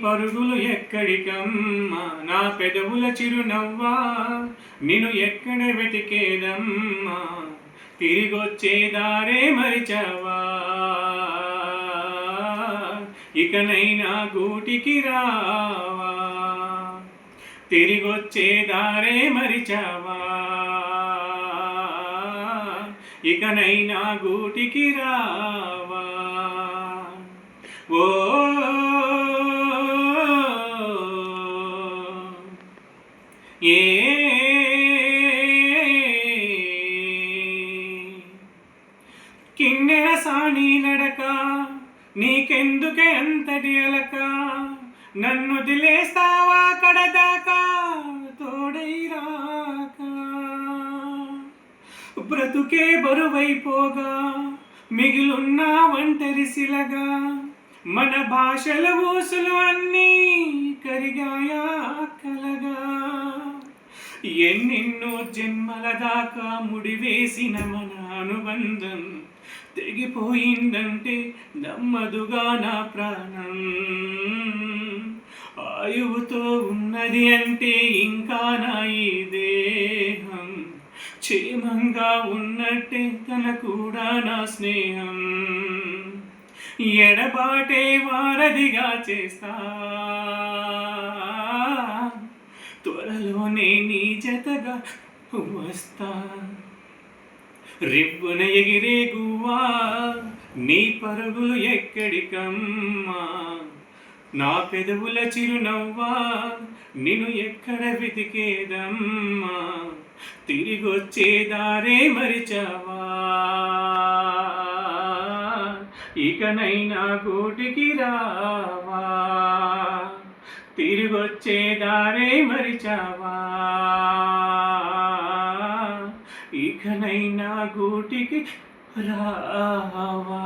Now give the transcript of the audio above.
పరుగులు ఎక్కడికమ్మా, నా పెదవుల చిరునవ్వా, నిన్ను ఎక్కడ వెతికేదమ్మా, తిరిగొచ్చే దారే మరిచావా, ఇకనైనా గూటికి రావా, తిరిగొచ్చే దారే మరిచావా, ఇకనైనా గూటికి రావా. ఓ ఏ కిన్నెర సాణి నడక, నీకెందుకే అంతటి అలక, నన్ను వదిలేస్తావా కడదాకా తోడై రాక, బ్రతుకే బరువైపోగా మిగిలున్న ఒంటరి శిలగా, మన భాషల ఊసులు అన్నీ కరిగాయా కలగా, ఎన్నెన్నో జన్మల దాకా ముడివేసిన మన అనుబంధం తెగిపోయిందంటే నమ్మదుగా నా ప్రాణం, ఆయువుతో ఉన్నది అంటే ఇంకా నా ఈ దేహం, క్షేమంగా ఉన్నట్టే తన కూడా నా స్నేహం, ఎడబాటే వారధిగా చేస్తా, త్వరలోనే నీ జతగా వస్తా, రివ్వున ఎగిరే గువ్వా, నీ పరుగులు ఎక్కడికమ్మా, నా పెదవుల చిరునవ్వా, నిన్ను ఎక్కడ వెతికేదమ్మా, తిరిగొచ్చే దారే మరిచావా, ఇకనైనా గూటికి రావా, తిరిగొచ్చే దారే మరిచావా, ఇకనైనా గూటికి రావా.